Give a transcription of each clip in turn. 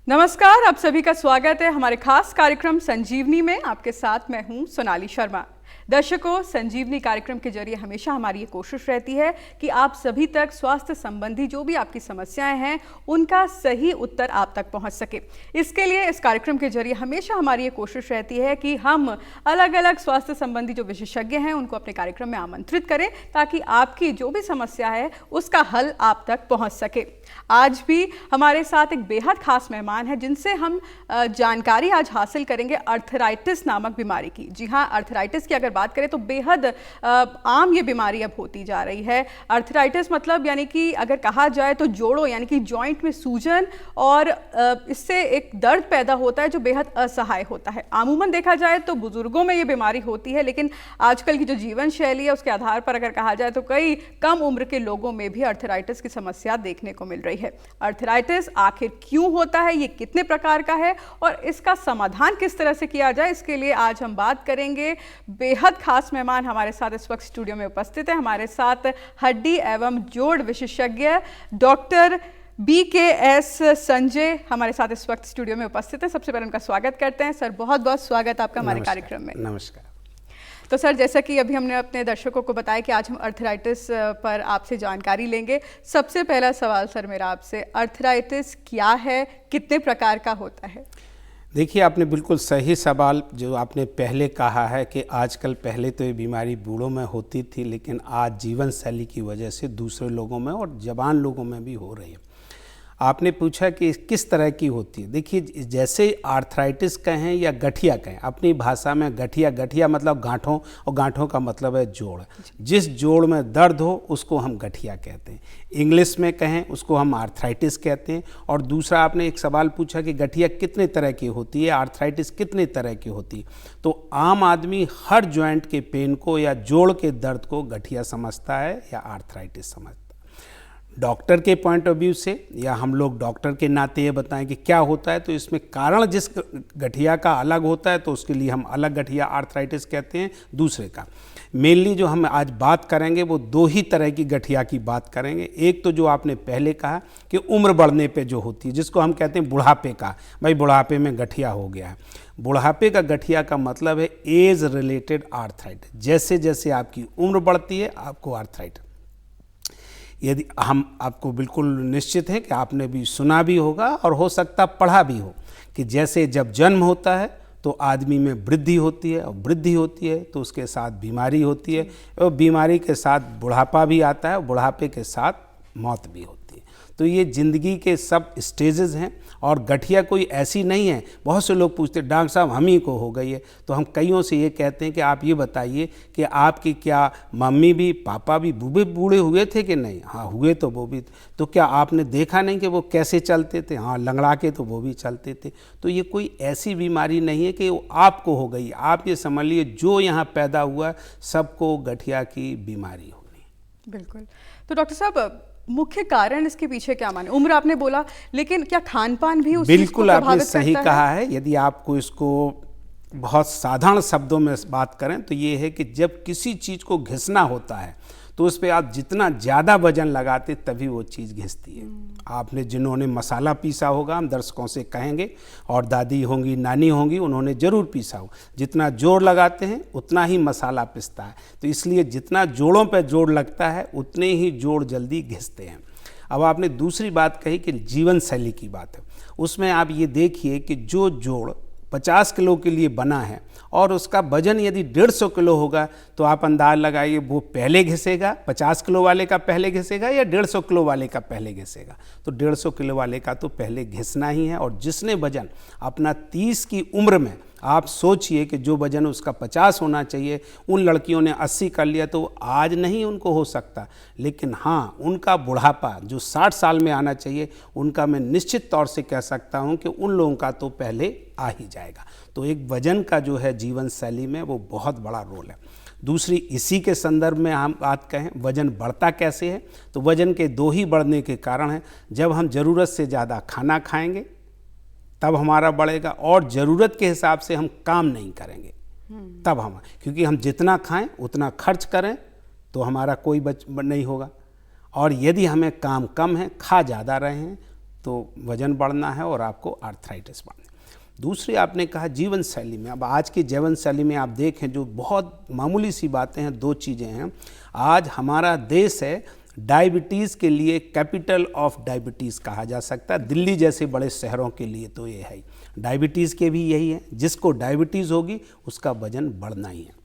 नमस्कार, आप सभी का स्वागत है हमारे खास कार्यक्रम संजीवनी में। आपके साथ मैं हूं सोनाली शर्मा। दर्शकों, संजीवनी कार्यक्रम के जरिए हमेशा हमारी ये कोशिश रहती है कि आप सभी तक स्वास्थ्य संबंधी जो भी आपकी समस्याएं हैं उनका सही उत्तर आप तक पहुंच सके। इसके लिए इस कार्यक्रम के जरिए हमेशा हमारी ये कोशिश रहती है कि हम अलग अलग स्वास्थ्य संबंधी जो विशेषज्ञ हैं उनको अपने कार्यक्रम में आमंत्रित करें ताकि आपकी जो भी समस्या है उसका हल आप तक पहुँच सके। आज भी हमारे साथ एक बेहद खास मेहमान है जिनसे हम जानकारी आज हासिल करेंगे अर्थराइटिस नामक बीमारी की। जी हाँ, अर्थराइटिस की अगर बात करें तो बेहद आम ये बीमारी अब होती जा रही है। अर्थराइटिस मतलब यानी कि अगर कहा जाए तो जोड़ों यानी कि जॉइंट में सूजन और इससे एक दर्द पैदा होता है जो बेहद असहाय होता है। अमूमन देखा जाए तो बुजुर्गों में ये बीमारी होती है, लेकिन आजकल की जो जीवन शैली है उसके आधार पर अगर कहा जाए तो कई कम उम्र के लोगों में भी अर्थराइटिस की समस्या देखने को मिल रही है। अर्थराइटिस आखिर क्यों होता है, ये कितने प्रकार का है और इसका समाधान किस तरह से किया जाए, इसके लिए आज हम बात करेंगे। बेहद खास मेहमान हमारे साथ इस वक्त स्टूडियो में उपस्थित है। हमारे साथ हड्डी एवं जोड़ विशेषज्ञ डॉक्टर BKS संजय हमारे साथ इस वक्त स्टूडियो में उपस्थित है। सबसे पहले उनका स्वागत करते हैं। सर, बहुत बहुत स्वागत आपका हमारे कार्यक्रम में। नमस्कार। तो सर, जैसा कि अभी हमने अपने दर्शकों को बताया कि आज हम अर्थराइटिस पर आपसे जानकारी लेंगे। सबसे पहला सवाल सर मेरा आपसे, अर्थराइटिस क्या है, कितने प्रकार का होता है? देखिए, आपने बिल्कुल सही सवाल जो आपने पहले कहा है कि आजकल पहले तो ये बीमारी बूढ़ों में होती थी, लेकिन आज जीवन शैली की वजह से दूसरे लोगों में और जवान लोगों में भी हो रही है। आपने पूछा कि किस तरह की होती है। देखिए, जैसे आर्थराइटिस कहें या गठिया कहें, अपनी भाषा में गठिया मतलब गांठों, और गांठों का मतलब है जोड़। जिस जोड़ में दर्द हो उसको हम गठिया कहते हैं। इंग्लिश में कहें उसको हम आर्थराइटिस कहते हैं। और दूसरा आपने एक सवाल पूछा कि गठिया कितने तरह की होती है, आर्थराइटिस कितने तरह की होती है। तो आम आदमी हर जॉइंट के पेन को या जोड़ के दर्द को गठिया समझता है या आर्थराइटिस समझता है। डॉक्टर के पॉइंट ऑफ व्यू से या हम लोग डॉक्टर के नाते ये बताएं कि क्या होता है, तो इसमें कारण जिस गठिया का अलग होता है तो उसके लिए हम अलग गठिया आर्थराइटिस कहते हैं। दूसरे का मेनली जो हम आज बात करेंगे वो दो ही तरह की गठिया की बात करेंगे। एक तो जो आपने पहले कहा कि उम्र बढ़ने पे जो होती है, जिसको हम कहते हैं बुढ़ापे का, भाई बुढ़ापे में गठिया हो गया है। बुढ़ापे का गठिया का मतलब है एज रिलेटेड आर्थराइटिस। जैसे जैसे आपकी उम्र बढ़ती है आपको आर्थराइटिस। यदि हम आपको बिल्कुल निश्चित है कि आपने भी सुना भी होगा और हो सकता पढ़ा भी हो कि जैसे जब जन्म होता है तो आदमी में वृद्धि होती है, और वृद्धि होती है तो उसके साथ बीमारी होती है, और बीमारी के साथ बुढ़ापा भी आता है, और बुढ़ापे के साथ मौत भी होती है। तो ये ज़िंदगी के सब स्टेजेस हैं और गठिया कोई ऐसी नहीं है। बहुत से लोग पूछते डॉक्टर साहब हम ही को हो गई है, तो हम कईयों से ये कहते हैं कि आप ये बताइए कि आपकी क्या मम्मी भी पापा भी बूढ़े हुए थे कि नहीं? हाँ हुए, तो वो भी। तो क्या आपने देखा नहीं कि वो कैसे चलते थे? हाँ, लंगड़ा के तो वो भी चलते थे। तो ये कोई ऐसी बीमारी नहीं है कि वो आपको हो गई। आप ये समझ लिए जो यहाँ पैदा हुआ सबको गठिया की बीमारी होनी। बिल्कुल। तो डॉक्टर साहब, मुख्य कारण इसके पीछे क्या माने? उम्र आपने बोला, लेकिन क्या खान पान भी उस चीज को प्रभावित करता है? बिल्कुल, आपने सही कहा है। यदि आपको इसको बहुत साधारण शब्दों में बात करें तो ये है कि जब किसी चीज़ को घिसना होता है तो उस पर आप जितना ज़्यादा वजन लगाते तभी वो चीज़ घिसती है। आपने जिन्होंने मसाला पीसा होगा, हम दर्शकों से कहेंगे, और दादी होंगी, नानी होंगी, उन्होंने ज़रूर पीसा हो। जितना जोर लगाते हैं उतना ही मसाला पिसता है। तो इसलिए जितना जोड़ों पे जोड़ लगता है उतने ही जोड़ जल्दी घिसते हैं। अब आपने दूसरी बात कही कि जीवन शैली की बात है। उसमें आप ये देखिए कि जो जोड़ 50 किलो के लिए बना है और उसका वजन यदि 150 किलो होगा तो आप अंदाज लगाइए वो पहले घिसेगा, 50 किलो वाले का पहले घिसेगा या 150 किलो वाले का पहले घिसेगा? तो 150 किलो वाले का तो पहले घिसना ही है। और जिसने वजन अपना 30 की उम्र में, आप सोचिए कि जो वजन उसका 50 होना चाहिए, उन लड़कियों ने 80 कर लिया, तो आज नहीं उनको हो सकता। लेकिन हाँ, उनका बुढ़ापा जो 60 साल में आना चाहिए, उनका मैं निश्चित तौर से कह सकता हूँ कि उन लोगों का तो पहले आ ही जाएगा। तो एक वजन का जो है जीवन शैली में वो बहुत बड़ा रोल है। दूसरी, इसी के संदर्भ में हम बात कहें वजन बढ़ता कैसे है, तो वजन के दो ही बढ़ने के कारण हैं। जब हम ज़रूरत से ज़्यादा खाना खाएंगे तब हमारा बढ़ेगा, और ज़रूरत के हिसाब से हम काम नहीं करेंगे तब हम, क्योंकि हम जितना खाएं उतना खर्च करें तो हमारा कोई नहीं होगा। और यदि हमें काम कम है, खा ज़्यादा रहे हैं, तो वजन बढ़ना है और आपको आर्थराइटिस बढ़ना है। दूसरी आपने कहा जीवन शैली में। अब आज की जीवन शैली में आप देखें जो बहुत मामूली सी बातें हैं, दो चीज़ें हैं। आज हमारा देश है डायबिटीज़ के लिए कैपिटल ऑफ डायबिटीज़ कहा जा सकता है। दिल्ली जैसे बड़े शहरों के लिए तो ये है। डायबिटीज़ के भी यही है, जिसको डायबिटीज़ होगी उसका वजन बढ़ना ही है।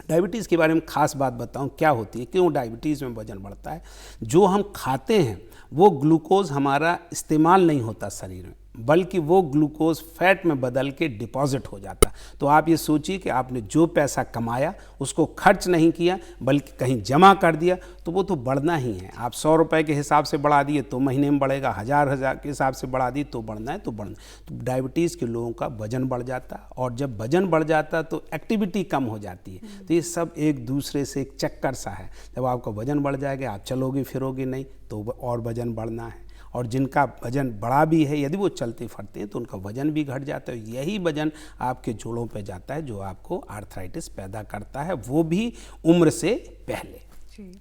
डायबिटीज़ के बारे में खास बात बताऊं क्या होती है, क्यों डायबिटीज़ में वजन बढ़ता है। जो हम खाते हैं वो ग्लूकोज हमारा इस्तेमाल नहीं होता शरीर में, बल्कि वो ग्लूकोज फैट में बदल के डिपॉजिट हो जाता। तो आप ये सोचिए कि आपने जो पैसा कमाया उसको खर्च नहीं किया बल्कि कहीं जमा कर दिया, तो वो तो बढ़ना ही है। आप 100 रुपये के हिसाब से बढ़ा दिए तो महीने में बढ़ेगा, हज़ार के हिसाब से बढ़ा दिए तो बढ़ना है तो बढ़ना। तो डायबिटीज़ के लोगों का वजन बढ़ जाता, और जब वजन बढ़ जाता तो एक्टिविटी कम हो जाती है। तो ये सब एक दूसरे से एक चक्कर सा है। जब आपका वजन बढ़ जाएगा, आप चलोगे फिरोगे नहीं तो और वजन बढ़ना है। और जिनका वजन बड़ा भी है, यदि वो चलते फिरते हैं तो उनका वजन भी घट जाता है। यही वजन आपके जोड़ों पे जाता है जो आपको आर्थराइटिस पैदा करता है, वो भी उम्र से पहले। जी,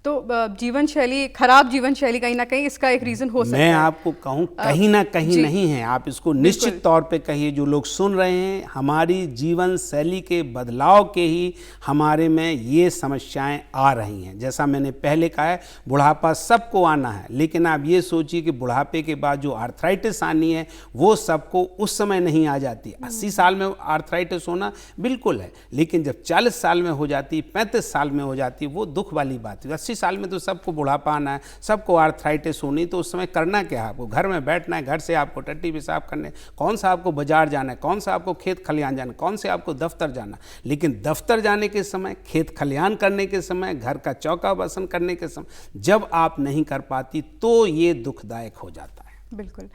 तो जीवन शैली, खराब जीवन शैली कहीं ना कहीं इसका एक रीज़न हो सकता है। मैं आपको कहूँ कहीं ना कहीं नहीं है, आप इसको निश्चित तौर पे कहिए। जो लोग सुन रहे हैं, हमारी जीवन शैली के बदलाव के ही हमारे में ये समस्याएं आ रही हैं। जैसा मैंने पहले कहा है, बुढ़ापा सबको आना है, लेकिन आप ये सोचिए कि बुढ़ापे के बाद जो आर्थराइटिस आनी है वो सबको उस समय नहीं आ जाती। 80 साल में आर्थराइटिस होना बिल्कुल है, लेकिन जब 40 साल में हो जाती, 35 साल में हो जाती, वो दुख वाली बात है। 80 साल में तो सबको बुढ़ापा आना है, सबको आर्थराइटिस होनी, तो उस समय करना क्या है? आपको घर में बैठना है, घर से आपको टट्टी पेशाब करने, कौन सा आपको बाजार जाना है, कौन सा आपको खेत खलिहान जाना है, कौन से आपको दफ्तर जाना। लेकिन दफ्तर जाने के समय, खेत खलिहान करने के समय, घर का चौका बासन करने के समय जब आप नहीं कर पाती तो ये दुखदायक हो जाता है। बिल्कुल।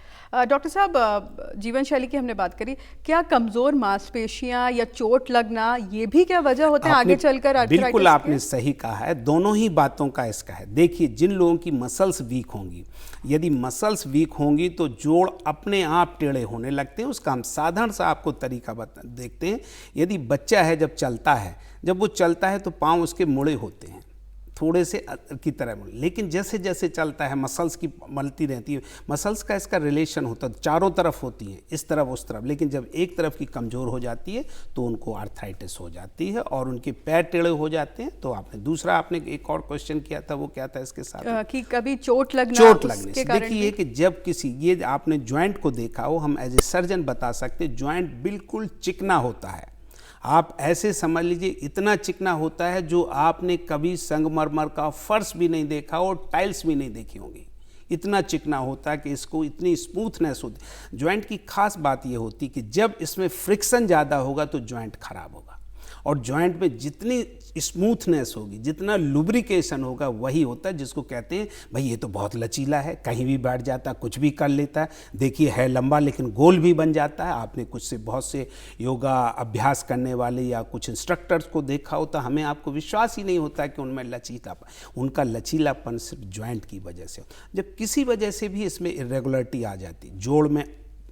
डॉक्टर साहब, जीवन शैली की हमने बात करी, क्या कमज़ोर मांसपेशियां या चोट लगना ये भी क्या वजह होते हैं आगे चलकर आर्थराइटिस? बिल्कुल आपने सही कहा है, दोनों ही बातों का इसका है। देखिए, जिन लोगों की मसल्स वीक होंगी, यदि मसल्स वीक होंगी तो जोड़ अपने आप टेढ़े होने लगते हैं। उसका हम साधारण सा आपको तरीका देखते हैं। यदि बच्चा है, जब चलता है, जब वो चलता है तो पाँव उसके मुड़े होते हैं, थोड़े से की तरह मुड़े। लेकिन जैसे जैसे चलता है मसल्स की मलती रहती है, मसल्स का इसका रिलेशन होता है, चारों तरफ होती हैं, इस तरफ उस तरफ। लेकिन जब एक तरफ की कमज़ोर हो जाती है तो उनको आर्थराइटिस हो जाती है और उनके पैर टेढ़े हो जाते हैं। तो आपने एक और क्वेश्चन किया था, वो क्या था इसके साथ? कि कभी चोट लगने से देखिए कि जब किसी, ये आपने ज्वाइंट को देखा हो, हम एज ए सर्जन बता सकते, ज्वाइंट बिल्कुल चिकना होता है। आप ऐसे समझ लीजिए इतना चिकना होता है जो आपने कभी संगमरमर का फर्श भी नहीं देखा और टाइल्स भी नहीं देखी होंगी। इतना चिकना होता है कि इसको इतनी स्मूथनेस होती। ज्वाइंट की खास बात ये होती कि जब इसमें फ्रिक्शन ज़्यादा होगा तो ज्वाइंट खराब होगा, और ज्वाइंट में जितनी स्मूथनेस होगी, जितना लुब्रिकेशन होगा, वही होता है जिसको कहते हैं भाई ये तो बहुत लचीला है, कहीं भी बैठ जाता है, कुछ भी कर लेता है। देखिए है लंबा लेकिन गोल भी बन जाता है। आपने बहुत से योगा अभ्यास करने वाले या कुछ इंस्ट्रक्टर्स को देखा होता, हमें आपको विश्वास ही नहीं होता कि उनमें लचीलापन, उनका लचीलापन सिर्फ ज्वाइंट की वजह से। जब किसी वजह से भी इसमें इरेगुलरिटी आ जाती, जोड़ में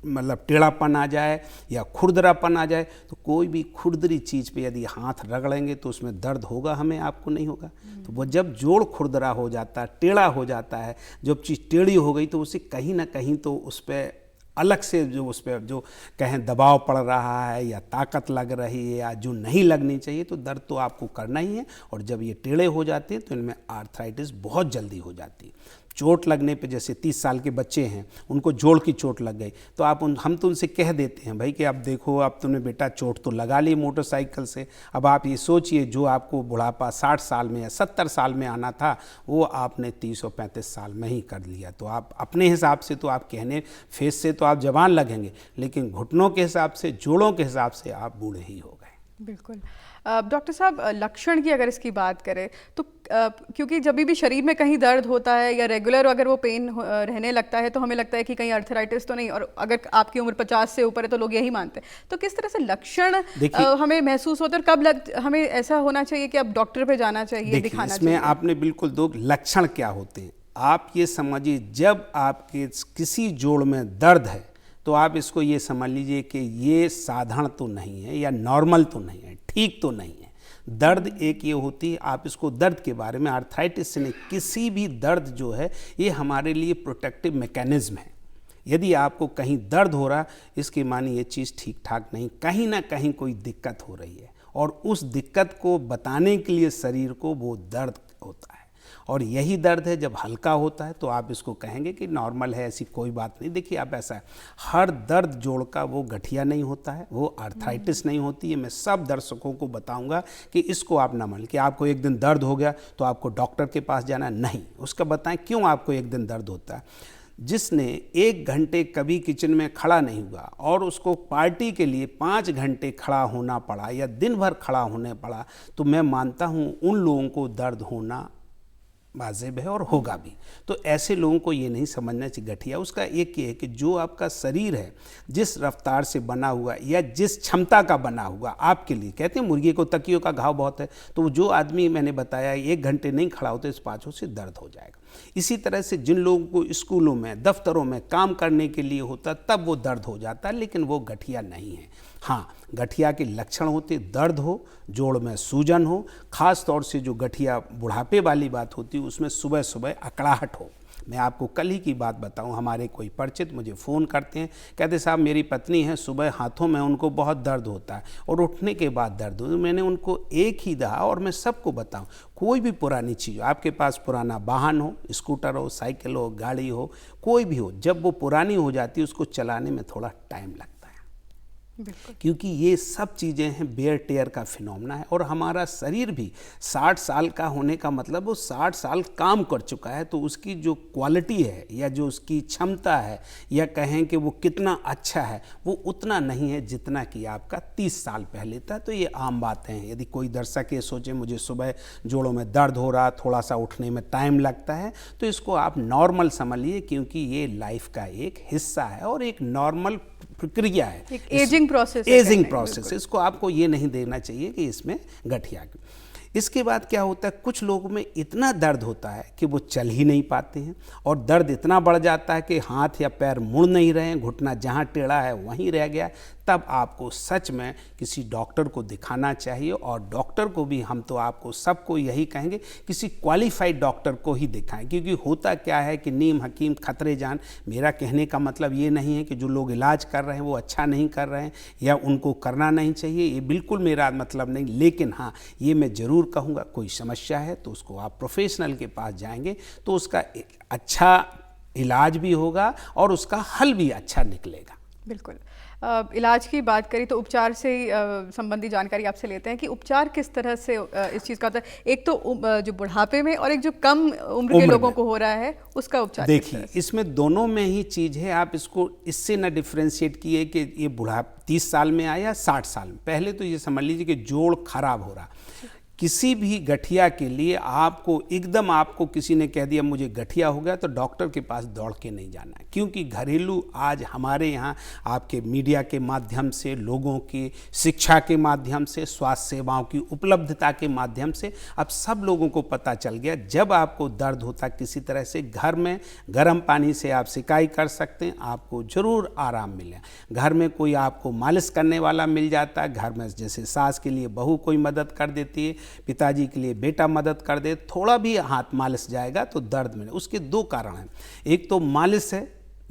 मतलब टेढ़ापन आ जाए या खुरदरापन आ जाए, तो कोई भी खुरदरी चीज़ पे यदि हाथ रगड़ेंगे तो उसमें दर्द होगा, हमें आपको नहीं होगा। तो वो जब जोड़ खुरदरा हो जाता है, टेढ़ा हो जाता है, जब चीज़ टेढ़ी हो गई तो उसे कहीं ना कहीं तो उस पर अलग से जो उस पर जो कहें दबाव पड़ रहा है या ताकत लग रही है या जो नहीं लगनी चाहिए, तो दर्द तो आपको करना ही है। और जब ये टेढ़े हो जाते हैं तो इनमें आर्थराइटिस बहुत जल्दी हो जाती है। चोट लगने पे, जैसे 30 साल के बच्चे हैं, उनको जोड़ की चोट लग गई, तो हम तो उनसे कह देते हैं भाई कि अब देखो, अब तुमने बेटा चोट तो लगा ली मोटरसाइकिल से, अब आप ये सोचिए जो आपको बुढ़ापा 60 साल में या 70 साल में आना था वो आपने 30 और 35 साल में ही कर लिया। तो आप अपने हिसाब से तो आप कहने फेस से तो आप जवान लगेंगे, लेकिन घुटनों के हिसाब से, जोड़ों के हिसाब से आप बूढ़े ही हो गए। बिल्कुल। डॉक्टर साहब, लक्षण की अगर इसकी बात करें तो क्योंकि जब भी शरीर में कहीं दर्द होता है या रेगुलर अगर वो पेन रहने लगता है तो हमें लगता है कि कहीं आर्थराइटिस तो नहीं, और अगर आपकी उम्र 50 से ऊपर है तो लोग यही मानते हैं। तो किस तरह से लक्षण हमें महसूस होते हैं और कब हमें ऐसा होना चाहिए कि अब डॉक्टर पे जाना चाहिए, दिखाना इसमें चाहिए? आपने बिल्कुल दो लक्षण क्या होते हैं, आप ये समझिए, जब आपके किसी जोड़ में दर्द है तो आप इसको ये समझ लीजिए कि ये साधारण तो नहीं है या नॉर्मल तो नहीं है, ठीक तो नहीं है। दर्द एक ये होती है, आप इसको दर्द के बारे में आर्थराइटिस से नहीं, किसी भी दर्द जो है ये हमारे लिए प्रोटेक्टिव मैकेनिज्म है। यदि आपको कहीं दर्द हो रहा, इसके माने ये चीज़ ठीक ठाक नहीं, कहीं ना कहीं कोई दिक्कत हो रही है, और उस दिक्कत को बताने के लिए शरीर को वो दर्द होता है। और यही दर्द है जब हल्का होता है तो आप इसको कहेंगे कि नॉर्मल है, ऐसी कोई बात नहीं। देखिए आप ऐसा है, हर दर्द जोड़ का वो गठिया नहीं होता है, वो आर्थराइटिस नहीं होती है। मैं सब दर्शकों को बताऊंगा कि इसको आप ना मान कि आपको एक दिन दर्द हो गया तो आपको डॉक्टर के पास जाना नहीं। उसका बताएं क्यों आपको एक दिन दर्द होता है। जिसने 1 घंटे कभी किचन में खड़ा नहीं हुआ और उसको पार्टी के लिए 5 घंटे खड़ा होना पड़ा या दिन भर खड़ा होने पड़ा, तो मैं मानता हूँ उन लोगों को दर्द होना वाजिब है और होगा भी। तो ऐसे लोगों को ये नहीं समझना चाहिए गठिया। उसका एक ये है कि जो आपका शरीर है जिस रफ्तार से बना हुआ या जिस क्षमता का बना हुआ आपके लिए, कहते हैं मुर्गी को तकियों का घाव बहुत है, तो जो आदमी मैंने बताया 1 घंटे नहीं खड़ा होते, इस पाँचों से दर्द हो जाएगा। इसी तरह से जिन लोगों को स्कूलों में दफ्तरों में काम करने के लिए होता तब वो दर्द हो जाता है, लेकिन वो गठिया नहीं है। हाँ, गठिया के लक्षण होते दर्द हो, जोड़ में सूजन हो, खास तौर से जो गठिया बुढ़ापे वाली बात होती है उसमें सुबह सुबह अकड़ाहट हो। मैं आपको कल ही की बात बताऊं, हमारे कोई परिचित मुझे फ़ोन करते हैं, कहते साहब मेरी पत्नी है, सुबह हाथों में उनको बहुत दर्द होता है और उठने के बाद दर्द हो। मैंने उनको एक ही कहा, और मैं सबको बताऊं, कोई भी पुरानी चीज़ हो, आपके पास पुराना वाहन हो, स्कूटर हो, साइकिल हो, गाड़ी हो, कोई भी हो, जब वो पुरानी हो जाती है उसको चलाने में थोड़ा टाइम लगता है, क्योंकि ये सब चीज़ें हैं बेयर टेयर का फिनोमेना है। और हमारा शरीर भी 60 साल का होने का मतलब वो 60 साल काम कर चुका है, तो उसकी जो क्वालिटी है या जो उसकी क्षमता है या कहें कि वो कितना अच्छा है, वो उतना नहीं है जितना कि आपका 30 साल पहले था। तो ये आम बातें हैं। यदि कोई दर्शक ये सोचे मुझे सुबह जोड़ों में दर्द हो रहा, थोड़ा सा उठने में टाइम लगता है, तो इसको आप नॉर्मल समझिए, क्योंकि ये लाइफ का एक हिस्सा है और एक नॉर्मल प्रक्रिया है, एक एजिंग प्रोसेस। इसको आपको ये नहीं देखना चाहिए कि इसमें गठिया। इसके बाद क्या होता है, कुछ लोगों में इतना दर्द होता है कि वो चल ही नहीं पाते हैं, और दर्द इतना बढ़ जाता है कि हाथ या पैर मुड़ नहीं रहे हैं, घुटना जहाँ टेढ़ा है वहीं रह गया। तब आपको सच में किसी डॉक्टर को दिखाना चाहिए, और डॉक्टर को भी हम तो आपको सबको यही कहेंगे किसी क्वालिफाइड डॉक्टर को ही दिखाएं। क्योंकि होता क्या है कि नीम हकीम खतरे जान। मेरा कहने का मतलब ये नहीं है कि जो लोग इलाज कर रहे हैं वो अच्छा नहीं कर रहे हैं या उनको करना नहीं चाहिए, ये बिल्कुल मेरा मतलब नहीं। लेकिन हाँ, ये मैं ज़रूर कहूँगा, कोई समस्या है तो उसको आप प्रोफेशनल के पास जाएंगे तो उसका एक अच्छा इलाज भी होगा और उसका हल भी अच्छा निकलेगा। बिल्कुल। इलाज की बात करें तो उपचार से संबंधी जानकारी आपसे लेते हैं कि उपचार किस तरह से इस चीज़ का होता है। एक तो जो बुढ़ापे में और एक जो कम उम्र के लोगों को हो रहा है उसका उपचार। देखिए, इसमें दोनों में ही चीज़ है। आप इसको इससे ना डिफ्रेंशिएट किए कि ये बुढ़ापा 30 साल में आया 60 साल में। पहले तो ये समझ लीजिए कि जोड़ खराब हो रहा। किसी भी गठिया के लिए आपको एकदम आपको किसी ने कह दिया मुझे गठिया हो गया, तो डॉक्टर के पास दौड़ के नहीं जाना है। क्योंकि घरेलू आज हमारे यहाँ आपके मीडिया के माध्यम से, लोगों की शिक्षा के माध्यम से, स्वास्थ्य सेवाओं की उपलब्धता के माध्यम से अब सब लोगों को पता चल गया, जब आपको दर्द होता किसी तरह से घर में गर्म पानी से आप सिकाई कर सकते हैं, आपको ज़रूर आराम मिले। घर में कोई आपको मालिश करने वाला मिल जाता है, घर में जैसे सास के लिए बहू कोई मदद कर देती है, पिताजी के लिए बेटा मदद कर दे, थोड़ा भी हाथ मालिश जाएगा तो दर्द मिले। उसके 2 कारण हैं, एक तो मालिश है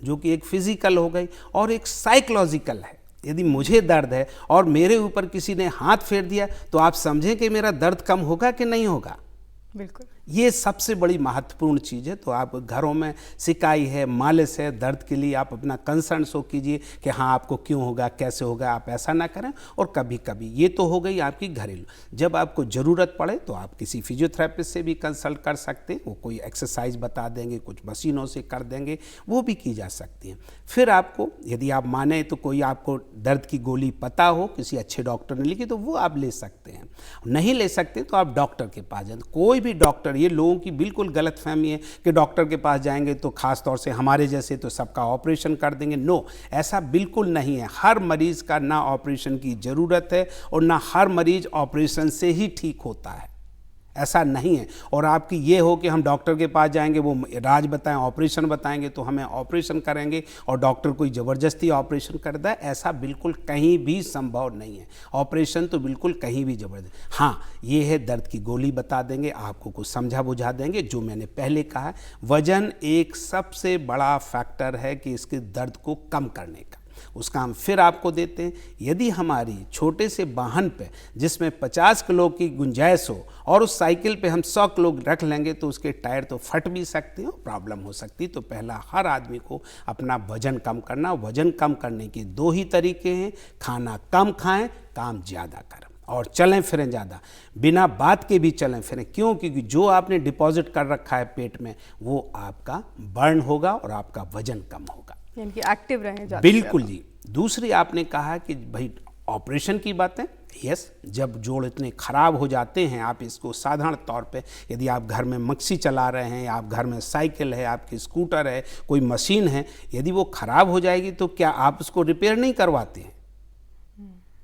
जो कि एक फिजिकल हो गई, और एक साइकोलॉजिकल है। यदि मुझे दर्द है और मेरे ऊपर किसी ने हाथ फेर दिया तो आप समझें कि मेरा दर्द कम होगा कि नहीं होगा। बिल्कुल, ये सबसे बड़ी महत्वपूर्ण चीज़ है। तो आप घरों में सिकाई है, मालिश है, दर्द के लिए आप अपना कंसर्न शो कीजिए कि हाँ आपको क्यों होगा, कैसे होगा, आप ऐसा ना करें। और कभी कभी ये तो हो गई आपकी घरेलू, जब आपको ज़रूरत पड़े तो आप किसी फिजियोथेरेपिस्ट से भी कंसल्ट कर सकते हैं, वो कोई एक्सरसाइज बता देंगे, कुछ मशीनों से कर देंगे, वो भी की जा सकती हैं। फिर आपको यदि आप माने तो कोई आपको दर्द की गोली पता हो, किसी अच्छे डॉक्टर ने लिखी, तो वो आप ले सकते हैं। नहीं ले सकते तो आप डॉक्टर के पास जाएं। कोई भी डॉक्टर, ये लोगों की बिल्कुल गलतफहमी है कि डॉक्टर के पास जाएंगे तो खास तौर से हमारे जैसे तो सबका ऑपरेशन कर देंगे। नो, ऐसा बिल्कुल नहीं है। हर मरीज का ना ऑपरेशन की ज़रूरत है और ना हर मरीज ऑपरेशन से ही ठीक होता है। ऐसा नहीं है। और आपकी ये हो कि हम डॉक्टर के पास जाएंगे, वो इलाज बताएं, ऑपरेशन बताएंगे तो हमें ऑपरेशन करेंगे और डॉक्टर कोई ज़बरदस्ती ऑपरेशन करता है, ऐसा बिल्कुल कहीं भी संभव नहीं है। ऑपरेशन तो बिल्कुल कहीं भी ज़बरदस्त, हाँ ये है दर्द की गोली बता देंगे, आपको कुछ समझा बुझा देंगे। जो मैंने पहले कहा, वजन एक सबसे बड़ा फैक्टर है कि इसके दर्द को कम करने का, उसका हम फिर आपको देते हैं। यदि हमारी छोटे से वाहन पे जिसमें 50 किलो की गुंजाइश हो और उस साइकिल पे हम 100 किलो रख लेंगे तो उसके टायर तो फट भी सकते हैं, प्रॉब्लम हो सकती है। तो पहला हर आदमी को अपना वजन कम करना। वजन कम करने के 2 ही तरीके हैं, खाना कम खाएं, काम ज़्यादा करें और चलें फिरें ज़्यादा, बिना बात के भी चलें फिरें। क्यों? क्योंकि जो आपने डिपॉजिट कर रखा है पेट में वो आपका बर्न होगा और आपका वजन कम होगा, यानी कि एक्टिव रहें ज़्यादा। बिल्कुल जी। दूसरी आपने कहा कि भाई ऑपरेशन की बातें, यस, जब जोड़ इतने ख़राब हो जाते हैं, आप इसको साधारण तौर पे, यदि आप घर में मिक्सी चला रहे हैं, आप घर में साइकिल है, आपकी स्कूटर है, कोई मशीन है, यदि वो ख़राब हो जाएगी तो क्या आप उसको रिपेयर नहीं करवाते हैं?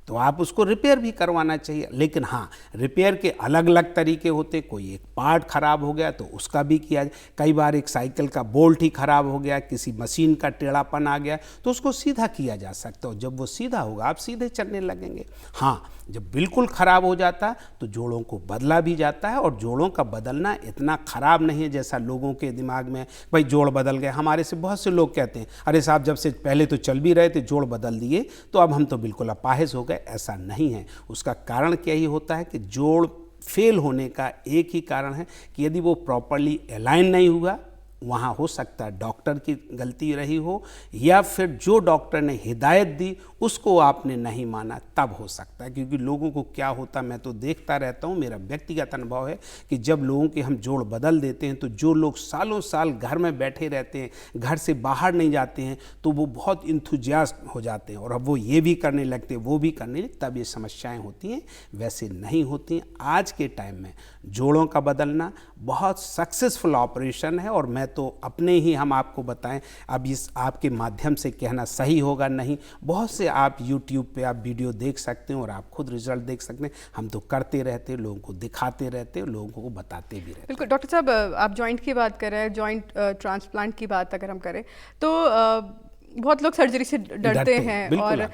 तो आप उसको रिपेयर भी करवाना चाहिए। लेकिन हाँ, रिपेयर के अलग अलग तरीके होते, कोई एक पार्ट ख़राब हो गया तो उसका भी किया। कई बार एक साइकिल का बोल्ट ही ख़राब हो गया, किसी मशीन का टेढ़ापन आ गया तो उसको सीधा किया जा सकता है। जब वो सीधा होगा आप सीधे चलने लगेंगे। हाँ, जब बिल्कुल ख़राब हो जाता है तो जोड़ों को बदला भी जाता है, और जोड़ों का बदलना इतना ख़राब नहीं है जैसा लोगों के दिमाग में, भाई जोड़ बदल गए। हमारे से बहुत से लोग कहते हैं, अरे साहब जब से पहले तो चल भी रहे थे, जोड़ बदल दिए तो अब हम तो बिल्कुल अपाहिज हो गए। ऐसा नहीं है। उसका कारण क्या ही होता है कि जोड़ फेल होने का एक ही कारण है कि यदि वो प्रॉपरली अलाइन नहीं हुआ, वहाँ हो सकता है डॉक्टर की गलती रही हो, या फिर जो डॉक्टर ने हिदायत दी उसको आपने नहीं माना, तब हो सकता है। क्योंकि लोगों को क्या होता, मैं तो देखता रहता हूँ, मेरा व्यक्तिगत अनुभव है कि जब लोगों के हम जोड़ बदल देते हैं तो जो लोग सालों साल घर में बैठे रहते हैं, घर से बाहर नहीं जाते हैं, तो वो बहुत इंथुजियास्ट हो जाते हैं और अब वो ये भी करने लगते हैं, वो भी करने लगते, तब ये समस्याएं होती हैं। वैसे नहीं होती हैं। आज के टाइम में जोड़ों का बदलना बहुत सक्सेसफुल ऑपरेशन है, और मैं तो अपने ही, हम आपको बताएं, अब इस आपके माध्यम से कहना सही होगा नहीं, बहुत से आप YouTube पे आप वीडियो देख सकते हैं और आप खुद रिजल्ट देख सकते हैं। हम तो करते रहते, लोगों को दिखाते रहते, लोगों को बताते भी रहते। बिल्कुल डॉक्टर साहब, आप जॉइंट की बात कर रहे हैं, जॉइंट ट्रांसप्लांट की बात अगर हम करें तो बहुत लोग सर्जरी से डरते हैं, और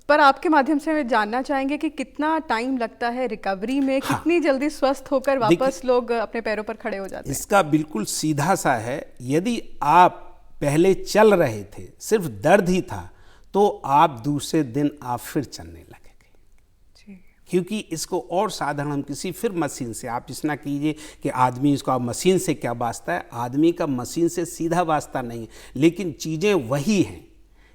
पर आपके माध्यम से जानना चाहेंगे कि कितना टाइम लगता है रिकवरी में, हाँ, कितनी जल्दी स्वस्थ होकर वापस लोग अपने पैरों पर खड़े हो जाते हैं? इसका बिल्कुल सीधा सा है। यदि आप पहले चल रहे थे, सिर्फ दर्द ही था, तो आप दूसरे दिन आप फिर चलने लगेंगे। क्योंकि इसको और साधारण हम किसी फिर मशीन से, आप इस ना कीजिए कि आदमी इसको आप मशीन से क्या वास्ता है, आदमी का मशीन से सीधा वास्ता नहीं है, लेकिन चीज़ें वही हैं।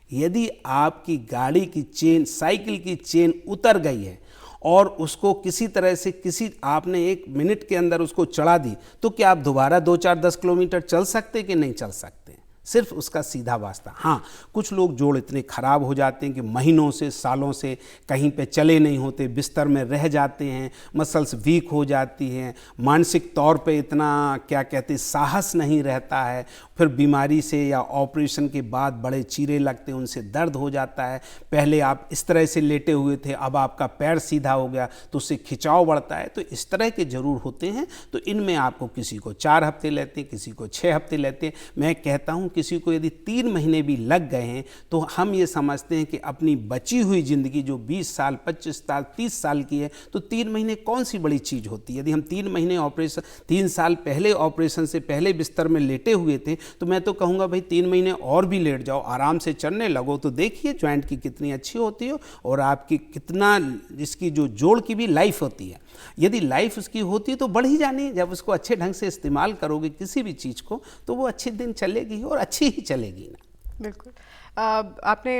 यदि आपकी गाड़ी की चेन, साइकिल की चेन उतर गई है और उसको किसी तरह से आपने 1 मिनट के अंदर उसको चढ़ा दी, तो क्या आप दोबारा 2, 4, 10 किलोमीटर चल सकते कि नहीं चल सकते? सिर्फ उसका सीधा वास्ता। हाँ, कुछ लोग जोड़ इतने ख़राब हो जाते हैं कि महीनों से, सालों से कहीं पे चले नहीं होते, बिस्तर में रह जाते हैं, मसल्स वीक हो जाती हैं, मानसिक तौर पे इतना क्या कहते साहस नहीं रहता है, फिर बीमारी से या ऑपरेशन के बाद बड़े चीरे लगते हैं, उनसे दर्द हो जाता है। पहले आप इस तरह से लेटे हुए थे, अब आपका पैर सीधा हो गया तो उससे खिंचाव बढ़ता है। तो इस तरह के ज़रूर होते हैं। तो इनमें आपको किसी को 4 हफ्ते लेते हैं, किसी को 6 हफ्ते लेते हैं। मैं कहता हूँ किसी को यदि 3 महीने भी लग गए हैं तो हम ये समझते हैं कि अपनी बची हुई ज़िंदगी जो 20 साल, 25 साल, 30 साल की है, तो 3 महीने कौन सी बड़ी चीज़ होती है। यदि हम 3 महीने ऑपरेशन, 3 साल पहले ऑपरेशन से पहले बिस्तर में लेटे हुए थे, तो मैं तो कहूँगा भाई 3 महीने और भी लेट जाओ, आराम से चलने लगो, तो देखिए जॉइंट की कितनी अच्छी होती है और आपकी कितना, इसकी जो जोड़ की भी लाइफ होती है। यदि लाइफ उसकी होती है तो बढ़ ही जानी है। जब उसको अच्छे ढंग से इस्तेमाल करोगे किसी भी चीज़ को, तो वो अच्छे दिन चलेगी और अच्छी ही चलेगी ना। बिल्कुल। आपने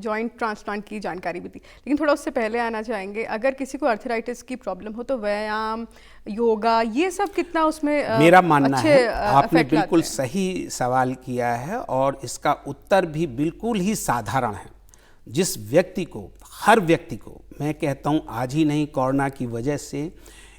जॉइंट ट्रांसप्लांट की जानकारी भी दी, लेकिन थोड़ा उससे पहले आना चाहेंगे, अगर किसी को आर्थराइटिस की प्रॉब्लम हो तो व्यायाम, योगा, ये सब कितना उसमें मेरा मानना है, आपने बिल्कुल सही सवाल किया है और इसका उत्तर भी बिल्कुल ही साधारण है। जिस व्यक्ति को, हर व्यक्ति को मैं कहता हूँ, आज ही नहीं, कोरोना की वजह से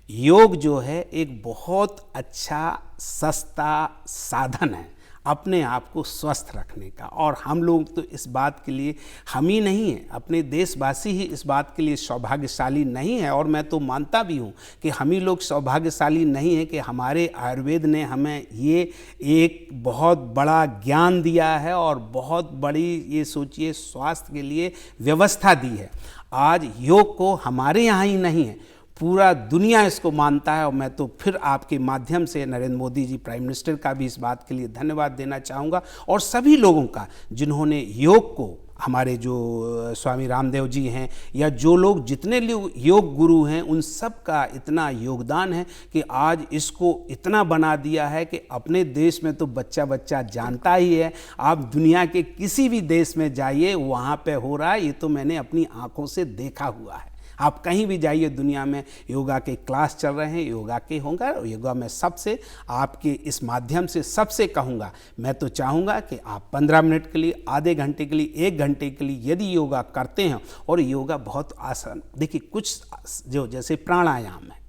योग जो है एक बहुत अच्छा सस्ता साधन है। अपने आप को स्वस्थ रखने का। और हम लोग तो इस बात के लिए, हम ही नहीं हैं, अपने देशवासी ही इस बात के लिए सौभाग्यशाली नहीं है। और मैं तो मानता भी हूँ कि हम ही लोग सौभाग्यशाली नहीं हैं कि हमारे आयुर्वेद ने हमें ये एक बहुत बड़ा ज्ञान दिया है और बहुत बड़ी, ये सोचिए, स्वास्थ्य के लिए व्यवस्था दी है। आज योग को हमारे यहाँ ही नहीं है, पूरा दुनिया इसको मानता है। और मैं तो फिर आपके माध्यम से नरेंद्र मोदी जी प्राइम मिनिस्टर का भी इस बात के लिए धन्यवाद देना चाहूँगा, और सभी लोगों का जिन्होंने योग को, हमारे जो स्वामी रामदेव जी हैं या जो लोग, जितने लोग योग गुरु हैं, उन सब का इतना योगदान है कि आज इसको इतना बना दिया है कि अपने देश में तो बच्चा बच्चा जानता ही है। आप दुनिया के किसी भी देश में जाइए, वहाँ पे हो रहा है, ये तो मैंने अपनी आंखों से देखा हुआ है। आप कहीं भी जाइए दुनिया में, योगा के क्लास चल रहे हैं, योगा के होंगे। योगा में सबसे, आपके इस माध्यम से सबसे कहूँगा, मैं तो चाहूँगा कि आप 15 मिनट के लिए, आधे घंटे के लिए, 1 घंटे के लिए यदि योगा करते हैं, और योगा बहुत आसान, देखिए कुछ जो जैसे प्राणायाम है,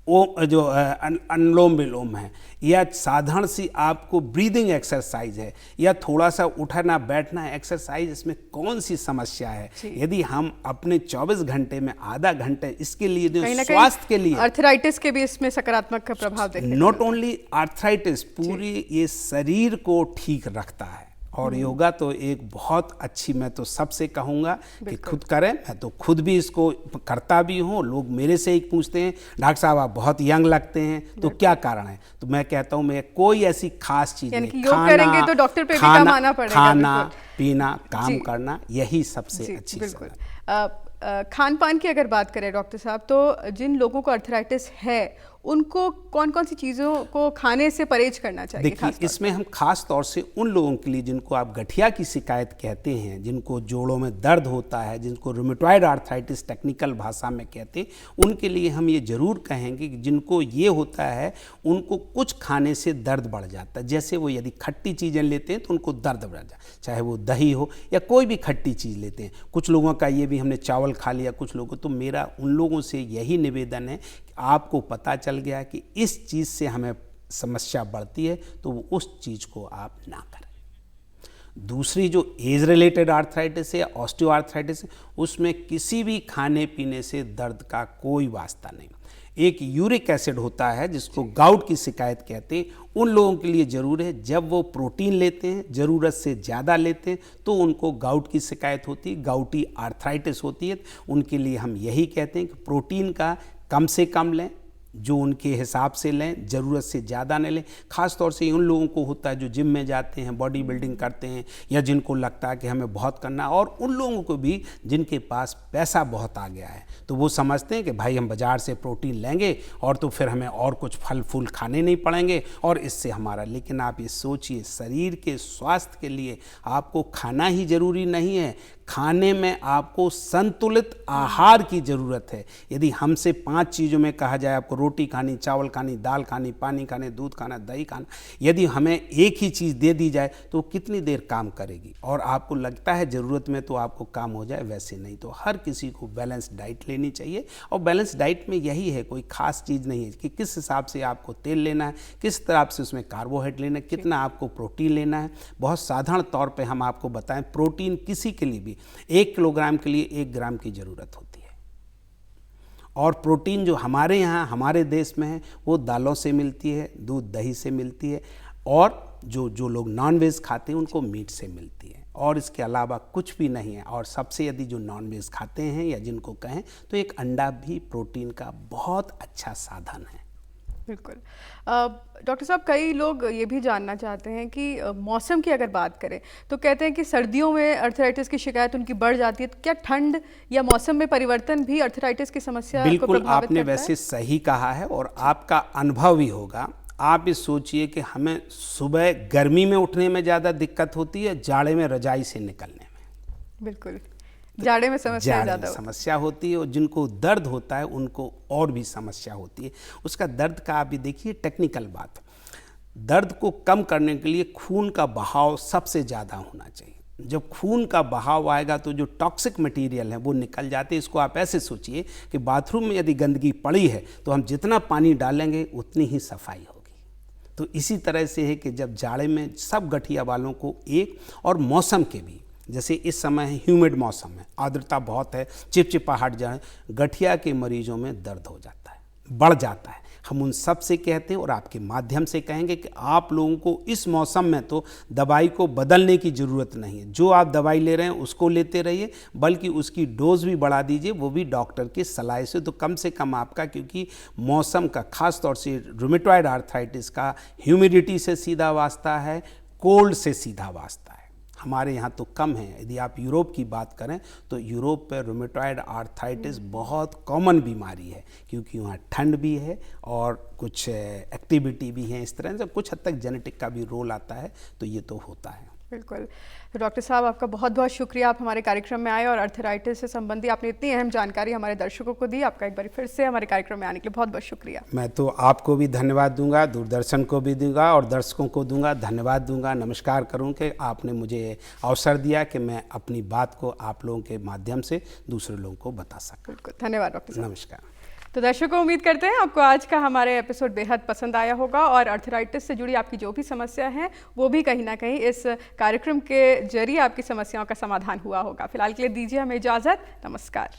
वो जो अनुलोम विलोम है, या साधारण सी आपको ब्रीदिंग एक्सरसाइज है, या थोड़ा सा उठना बैठना एक्सरसाइज, इसमें कौन सी समस्या है? यदि हम अपने 24 घंटे में आधा घंटा इसके लिए दें, स्वास्थ्य के लिए, आर्थराइटिस के भी इसमें सकारात्मक प्रभाव देखते हैं। नॉट ओनली आर्थराइटिस, पूरी ये शरीर को ठीक रखता है। और योगा तो एक बहुत अच्छी, मैं तो सबसे कहूँगा कि खुद करें। मैं तो खुद भी इसको करता भी हूँ। लोग मेरे से ही पूछते हैं, डॉक्टर साहब आप बहुत यंग लगते हैं, तो क्या कारण है? तो मैं कहता हूँ, मैं कोई ऐसी खास चीज़ नहीं, योग करेंगे तो डॉक्टर पे भी काम आना पड़ेगा। खाना पीना, काम करना, यही सबसे अच्छी बिल्कुल। खान पान की अगर बात करें डॉक्टर साहब, तो जिन लोगों को आर्थराइटिस है, उनको कौन कौन सी चीज़ों को खाने से परहेज करना चाहिए? देखिए, इसमें हम खास तौर से उन लोगों के लिए जिनको आप गठिया की शिकायत कहते हैं, जिनको जोड़ों में दर्द होता है, जिनको रूमेटॉइड आर्थराइटिस टेक्निकल भाषा में कहते हैं, उनके लिए हम ये ज़रूर कहेंगे कि जिनको ये होता है, उनको कुछ खाने से दर्द बढ़ जाता है। जैसे वो यदि खट्टी चीज़ें लेते हैं तो उनको दर्द बढ़ जाता है, चाहे वो दही हो या कोई भी खट्टी चीज़ लेते हैं। कुछ लोगों का ये भी, हमने चावल खा लिया कुछ लोगों, तो मेरा उन लोगों से यही निवेदन है कि आपको पता चल गया कि इस चीज़ से हमें समस्या बढ़ती है, तो वो उस चीज़ को आप ना करें। दूसरी जो एज रिलेटेड आर्थराइटिस है या ऑस्टियोआर्थराइटिस है, उसमें किसी भी खाने पीने से दर्द का कोई वास्ता नहीं। एक यूरिक एसिड होता है जिसको गाउट की शिकायत कहते हैं, उन लोगों के लिए ज़रूर है, जब वो प्रोटीन लेते हैं, ज़रूरत से ज़्यादा लेते हैं, तो उनको गाउट की शिकायत होती है, गाउटी आर्थराइटिस होती है। उनके लिए हम यही कहते हैं कि प्रोटीन का कम से कम लें, जो उनके हिसाब से लें, ज़रूरत से ज़्यादा न लें। ख़ास तौर से उन लोगों को होता है जो जिम में जाते हैं, बॉडी बिल्डिंग करते हैं, या जिनको लगता है कि हमें बहुत करना है, और उन लोगों को भी जिनके पास पैसा बहुत आ गया है, तो वो समझते हैं कि भाई हम बाज़ार से प्रोटीन लेंगे और तो फिर हमें और कुछ फल फूल खाने नहीं पड़ेंगे और इससे हमारा। लेकिन आप ये सोचिए, शरीर के स्वास्थ्य के लिए आपको खाना ही ज़रूरी नहीं है, खाने में आपको संतुलित आहार की ज़रूरत है। यदि हमसे 5 चीज़ों में कहा जाए आपको रोटी खानी, चावल खानी, दाल खानी, पानी खाने, दूध खाना, दही खाना, यदि हमें एक ही चीज़ दे दी जाए तो कितनी देर काम करेगी? और आपको लगता है ज़रूरत में तो आपको काम हो जाए, वैसे नहीं। तो हर किसी को बैलेंस डाइट लेनी चाहिए, और बैलेंस डाइट में यही है, कोई खास चीज़ नहीं है कि किस हिसाब से आपको तेल लेना है, किस तरह से उसमें कार्बोहाइड्रेट लेना है, कितना आपको प्रोटीन लेना है। बहुत साधारण तौर पर हम आपको बताएं, प्रोटीन किसी के लिए भी 1 किलोग्राम के लिए 1 ग्राम की ज़रूरत होती है। और प्रोटीन जो हमारे यहाँ, हमारे देश में है, वो दालों से मिलती है, दूध दही से मिलती है, और जो लोग नॉन वेज खाते हैं उनको मीट से मिलती है, और इसके अलावा कुछ भी नहीं है। और सबसे यदि जो नॉन वेज खाते हैं या जिनको कहें, तो एक अंडा भी प्रोटीन का बहुत अच्छा साधन है। बिल्कुल। डॉक्टर साहब, कई लोग ये भी जानना चाहते हैं कि मौसम की अगर बात करें तो कहते हैं कि सर्दियों में आर्थराइटिस की शिकायत उनकी बढ़ जाती है, तो क्या ठंड या मौसम में परिवर्तन भी आर्थराइटिस की समस्या को प्रभावित करता है? बिल्कुल, आपने वैसे सही कहा है, और आपका अनुभव भी होगा। आप ये सोचिए कि हमें सुबह गर्मी में उठने में ज़्यादा दिक्कत होती है, जाड़े में रजाई से निकलने में। बिल्कुल, जाड़े में समस्या होती है, और जिनको दर्द होता है उनको और भी समस्या होती है। उसका दर्द का आप भी देखिए, टेक्निकल बात, दर्द को कम करने के लिए खून का बहाव सबसे ज़्यादा होना चाहिए। जब खून का बहाव आएगा तो जो टॉक्सिक मटेरियल है वो निकल जाते हैं। इसको आप ऐसे सोचिए कि बाथरूम में यदि गंदगी पड़ी है तो हम जितना पानी डालेंगे उतनी ही सफाई होगी। तो इसी तरह से है कि जब जाड़े में सब गठिया वालों को एक, और मौसम के भी, जैसे इस समय है ह्यूमिड मौसम है, आर्द्रता बहुत है, चिपचिपाहट जाए, गठिया के मरीजों में दर्द हो जाता है, बढ़ जाता है। हम उन सब से कहते हैं और आपके माध्यम से कहेंगे कि आप लोगों को इस मौसम में तो दवाई को बदलने की ज़रूरत नहीं है। जो आप दवाई ले रहे हैं उसको लेते रहिए, बल्कि उसकी डोज भी बढ़ा दीजिए, वो भी डॉक्टर की सलाह से। तो कम से कम आपका, क्योंकि मौसम का खास तौर से रूमेटॉइड आर्थराइटिस का ह्यूमिडिटी से सीधा वास्ता है, कोल्ड से सीधा वास्ता है। हमारे यहाँ तो कम है। यदि आप यूरोप की बात करें तो यूरोप पर रूमेटॉइड आर्थराइटिस बहुत कॉमन बीमारी है, क्योंकि वहाँ ठंड भी है और कुछ एक्टिविटी भी है। इस तरह से कुछ हद तक जेनेटिक का भी रोल आता है, तो ये तो होता है। बिल्कुल। डॉक्टर साहब, आपका बहुत बहुत शुक्रिया, आप हमारे कार्यक्रम में आए और आर्थराइटिस से संबंधी आपने इतनी अहम जानकारी हमारे दर्शकों को दी। आपका एक बार फिर से हमारे कार्यक्रम में आने के लिए बहुत बहुत शुक्रिया। मैं तो आपको भी धन्यवाद दूंगा, दूरदर्शन को भी दूंगा और दर्शकों को दूंगा, धन्यवाद दूंगा, नमस्कार करूं कि आपने मुझे अवसर दिया कि मैं अपनी बात को आप लोगों के माध्यम से दूसरे लोगों को बता सकूं। बिल्कुल, धन्यवाद डॉक्टर साहब। नमस्कार। तो दर्शकों, उम्मीद करते हैं आपको आज का हमारे एपिसोड बेहद पसंद आया होगा और आर्थराइटिस से जुड़ी आपकी जो भी समस्या है वो भी कहीं ना कहीं इस कार्यक्रम के जरिए आपकी समस्याओं का समाधान हुआ होगा। फिलहाल के लिए दीजिए हमें इजाज़त। नमस्कार।